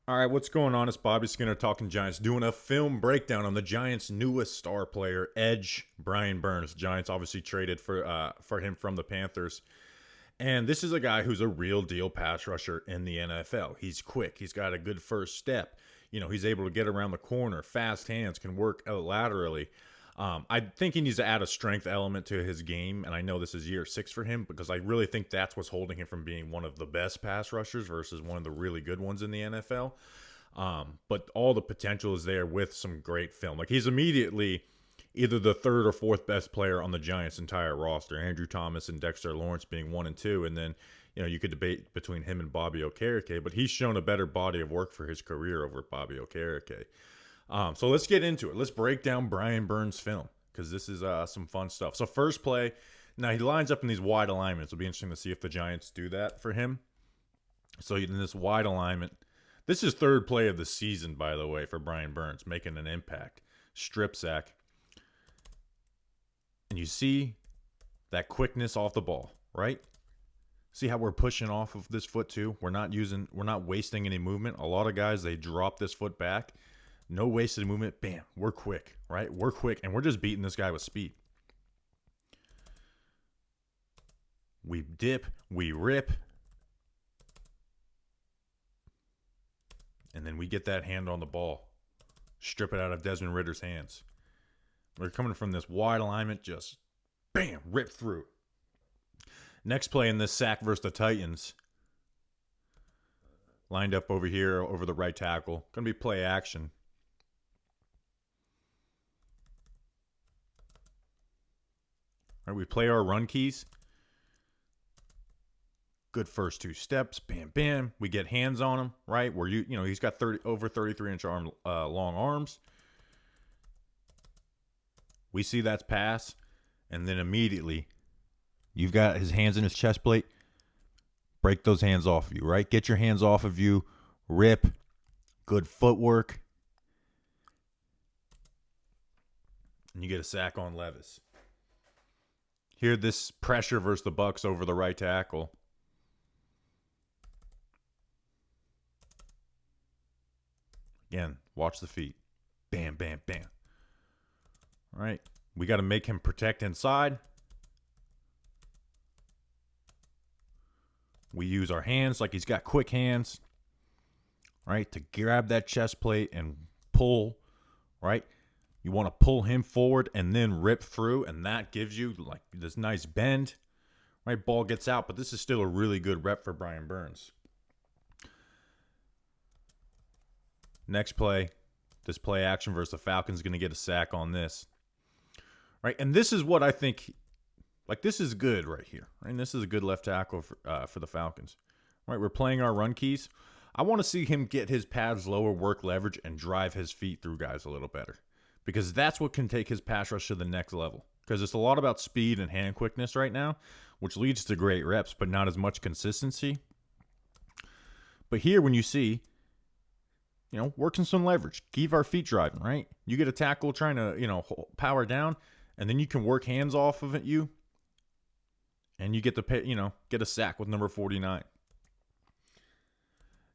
All right, what's going on? It's Bobby Skinner talking Giants, doing a film breakdown on the Giants' newest star player, Edge Brian Burns. Giants obviously traded for him from the Panthers, and this is a guy who's a real deal pass rusher in the NFL. He's quick. He's got a good first step. He's able to get around the corner, fast hands, can work out laterally. I think he needs to add a strength element to his game, and I know this is year 6 for him because I really think that's what's holding him from being one of the best pass rushers versus one of the really good ones in the NFL. But all the potential is there with some great film. Like, he's immediately either the third or fourth best player on the Giants' entire roster. Andrew Thomas and Dexter Lawrence being 1 and 2, and then you could debate between him and Bobby Okereke, but he's shown a better body of work for his career over Bobby Okereke. So let's get into it. Let's break down Brian Burns' film because this is some fun stuff. So first play, now he lines up in these wide alignments. It'll be interesting to see if the Giants do that for him. So in this wide alignment, this is third play of the season, by the way, for Brian Burns, making an impact. Strip sack. And you see that quickness off the ball, right? See how we're pushing off of this foot too? We're not wasting any movement. A lot of guys, they drop this foot back. No wasted movement. Bam. We're quick, right? We're quick, and we're just beating this guy with speed. We dip. We rip. And then we get that hand on the ball. Strip it out of Desmond Ritter's hands. We're coming from this wide alignment, just bam, rip through. Next play in this sack versus the Titans. Lined up over here, over the right tackle. Going to be play action. All right, we play our run keys. Good first 2 steps. Bam, bam. We get hands on him, right? Where he's got over 33-inch long arms. We see that's pass, and then immediately you've got his hands in his chest plate. Break those hands off of you, right? Get your hands off of you. Rip. Good footwork. And you get a sack on Levis. Here, this pressure versus the Bucs over the right tackle. Again, watch the feet. Bam, bam, bam. All right. We got to make him protect inside. We use our hands like he's got quick hands, right, to grab that chest plate and pull, right? You want to pull him forward and then rip through, and that gives you like this nice bend, right? Ball gets out, but this is still a really good rep for Brian Burns. Next play, this play action versus the Falcons, going to get a sack on this, right? And this is what I think, like, this is good right here, right? And this is a good left tackle for the Falcons, right? We're playing our run keys. I want to see him get his pads lower, work leverage, and drive his feet through guys a little better, because that's what can take his pass rush to the next level. Because it's a lot about speed and hand quickness right now, which leads to great reps, but not as much consistency. But here, when you see, working some leverage, keep our feet driving, right? You get a tackle trying to, power down, and then you can work hands off of it, and you get to get a sack with number 49.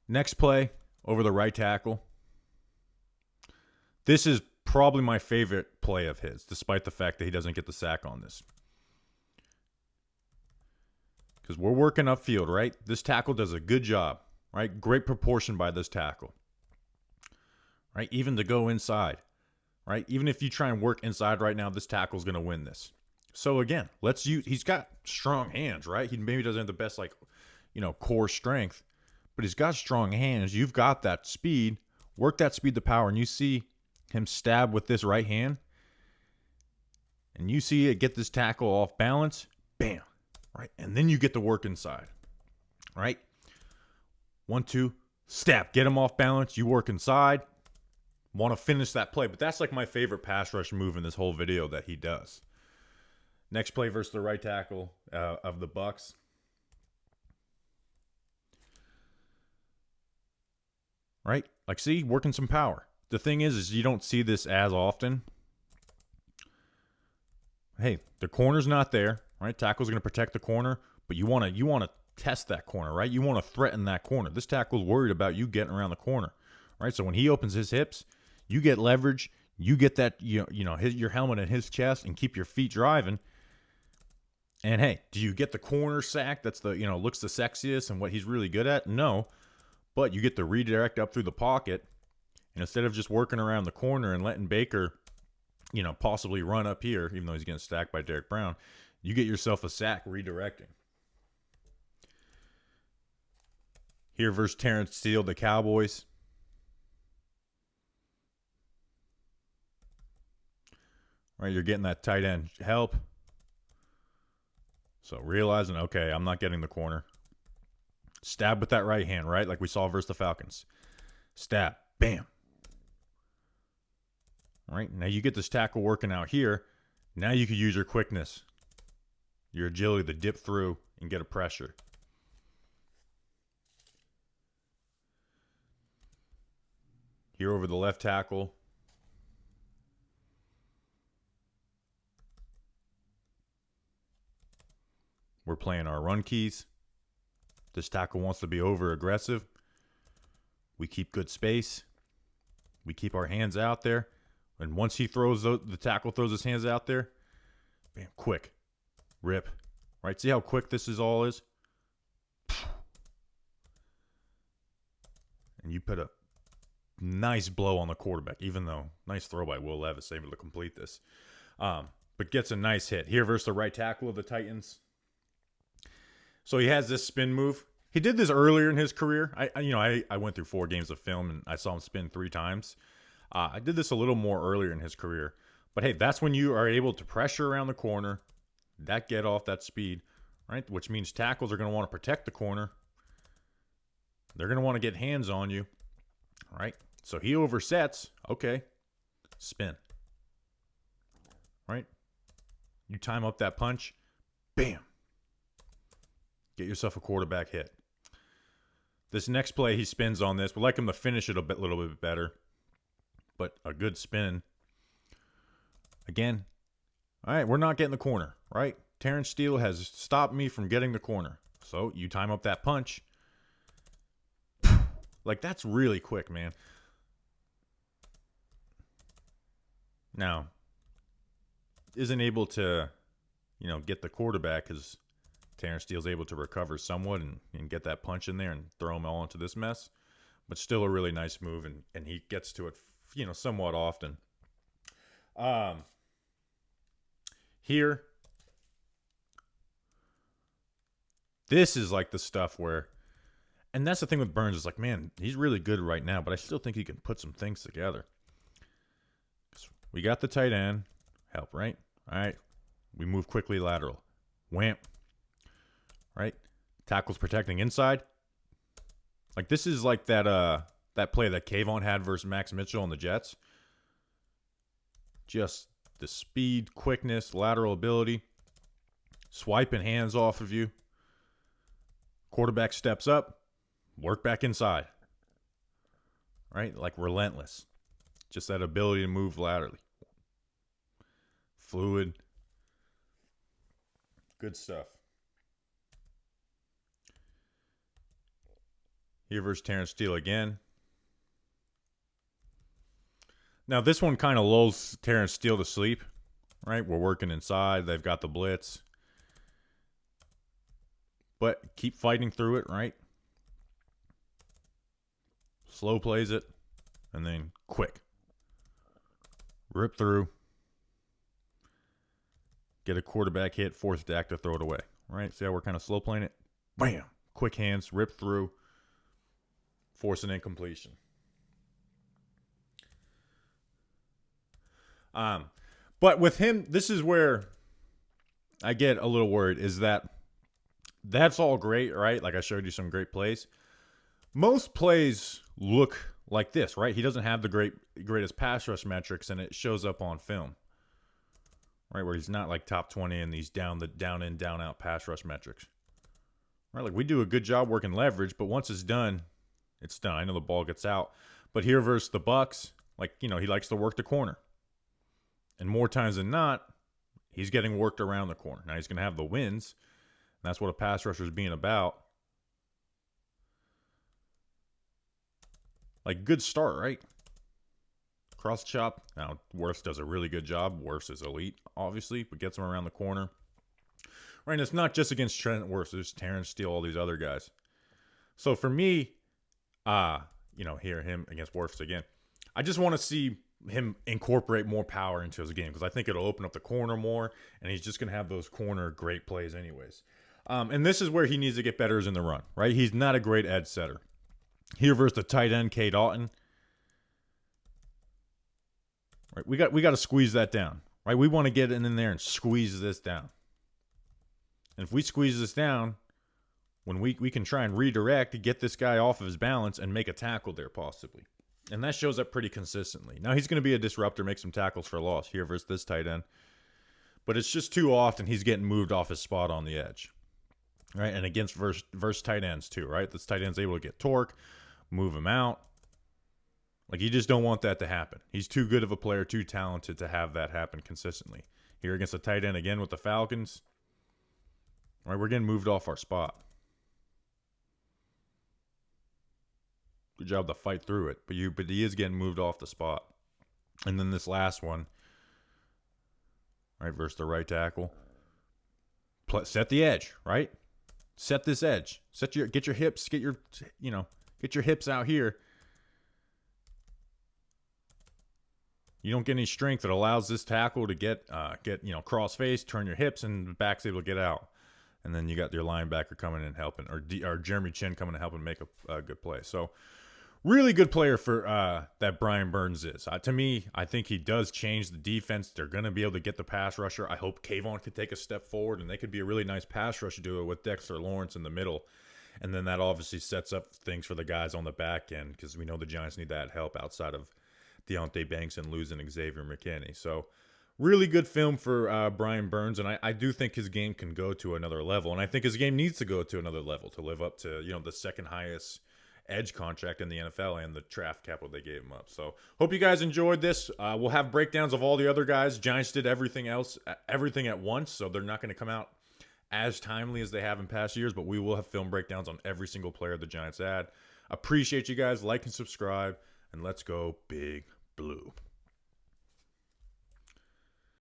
Next play over the right tackle. This is probably my favorite play of his, despite the fact that he doesn't get the sack on this. Because we're working upfield, right? This tackle does a good job, right? Great proportion by this tackle, right? Even to go inside, right? Even if you try and work inside right now, this tackle's going to win this. So again, he's got strong hands, right? He maybe doesn't have the best, core strength, but he's got strong hands. You've got that speed. Work that speed to power, and you see him stab with this right hand, and you see it get this tackle off balance. Bam, right? And then you get to work inside, right? 1, 2, stab. Get him off balance. You work inside. Want to finish that play, but that's like my favorite pass rush move in this whole video that he does. Next play versus the right tackle of the Bucs. Right? Like, see, working some power. The thing is you don't see this as often. Hey, the corner's not there, right? Tackle's going to protect the corner, but you want to test that corner, right? You want to threaten that corner. This tackle's worried about you getting around the corner. right? So when he opens his hips, you get leverage, you get that, your helmet in his chest and keep your feet driving. And hey, do you get the corner sack that's the, looks the sexiest and what he's really good at? No. But you get the redirect up through the pocket. And instead of just working around the corner and letting Baker, possibly run up here, even though he's getting stacked by Derek Brown, you get yourself a sack redirecting. Here versus Terrence Steele, the Cowboys. Right, you're getting that tight end help. So realizing, okay, I'm not getting the corner. Stab with that right hand, right? Like we saw versus the Falcons. Stab. Bam. All right, now you get this tackle working out here. Now you can use your quickness, your agility to dip through and get a pressure. Here over the left tackle. We're playing our run keys. This tackle wants to be over aggressive. We keep good space. We keep our hands out there. And once he throws, the tackle throws his hands out there, bam, quick, rip. Right? See how quick this all is? And you put a nice blow on the quarterback, even though nice throw by Will Levis able to complete this. But gets a nice hit. Here versus the right tackle of the Titans. So he has this spin move. He did this earlier in his career. I went through 4 games of film and I saw him spin 3 times. I did this a little more earlier in his career. But hey, that's when you are able to pressure around the corner, that get off, that speed, right? Which means tackles are going to want to protect the corner. They're going to want to get hands on you, right? So he oversets. Okay, spin, right? You time up that punch, bam. Get yourself a quarterback hit. This next play, he spins on this. We'd like him to finish it a little bit better. But a good spin. Again, all right, we're not getting the corner, right? Terrence Steele has stopped me from getting the corner. So you time up that punch. Like, that's really quick, man. Now, isn't able to, get the quarterback because Terrence Steele's able to recover somewhat and get that punch in there and throw him all into this mess. But still a really nice move, and he gets to it, somewhat often. Here, this is like the stuff where, and that's the thing with Burns, is like, man, he's really good right now, but I still think he can put some things together. We got the tight end help, right? All right, we move quickly lateral. Wham. Right? Tackles protecting inside. Like, this is like that play that Kayvon had versus Max Mitchell on the Jets. Just the speed, quickness, lateral ability. Swiping hands off of you. Quarterback steps up. Work back inside. Right? Like, relentless. Just that ability to move laterally. Fluid. Good stuff. Here versus Terrence Steele again. Now, this one kind of lulls Terrence Steele to sleep, right? We're working inside. They've got the blitz. But keep fighting through it, right? Slow plays it. And then quick. Rip through. Get a quarterback hit. Force Dak to throw it away, right? See how we're kind of slow playing it? Bam! Quick hands. Rip through. Force an incompletion. But with him, this is where I get a little worried, is that's all great, right? Like, I showed you some great plays. Most plays look like this, right? He doesn't have the greatest pass rush metrics, and it shows up on film, right? Where he's not like top 20 in these down in, down out pass rush metrics, right? Like, we do a good job working leverage, but once it's done, it's done. I know the ball gets out. But here versus the Bucs, like, he likes to work the corner. And more times than not, he's getting worked around the corner. Now, he's going to have the wins. And that's what a pass rusher is being about. Like, good start, right? Cross chop. Now, Wirfs does a really good job. Wirfs is elite, obviously, but gets him around the corner. Right, and it's not just against Trent Wirfs. There's Terrence Steele, all these other guys. So for me, hear him against Wirfs again. I just want to see him incorporate more power into his game because I think it'll open up the corner more, and he's just going to have those corner great plays anyways. And this is where he needs to get better is in the run, right? He's not a great edge setter. Here versus the tight end, K. Dalton. Right, we got to squeeze that down, right? We want to get in there and squeeze this down. And if we squeeze this down, when we can try and redirect to get this guy off of his balance and make a tackle there possibly. And that shows up pretty consistently. Now he's going to be a disruptor, make some tackles for loss here versus this tight end. But it's just too often he's getting moved off his spot on the edge. Right? And against versus tight ends too, right? This tight end's able to get torque, move him out. Like, you just don't want that to happen. He's too good of a player, too talented to have that happen consistently. Here against the tight end again with the Falcons. Right, we're getting moved off our spot. Good job to fight through it. But he is getting moved off the spot. And then this last one, right, versus the right tackle. Set the edge, right? Set this edge. Get your hips, get your hips out here. You don't get any strength that allows this tackle to get cross face, turn your hips, and the back's able to get out. And then you got your linebacker coming in helping, or Jeremy Chin coming to help and make a good play. So, really good player for that Brian Burns is. To me, I think he does change the defense. They're going to be able to get the pass rusher. I hope Kayvon could take a step forward, and they could be a really nice pass rusher duo with Dexter Lawrence in the middle. And then that obviously sets up things for the guys on the back end because we know the Giants need that help outside of Deontay Banks and losing Xavier McKinney. So really good film for Brian Burns, and I do think his game can go to another level, and I think his game needs to go to another level to live up to the second highest edge contract in the NFL and the draft capital they gave him up. So hope you guys enjoyed this. We'll have breakdowns of all the other guys. Giants did everything at once, so they're not going to come out as timely as they have in past years, but we will have film breakdowns on every single player the Giants add. Appreciate you guys. Like and subscribe. And let's go Big Blue.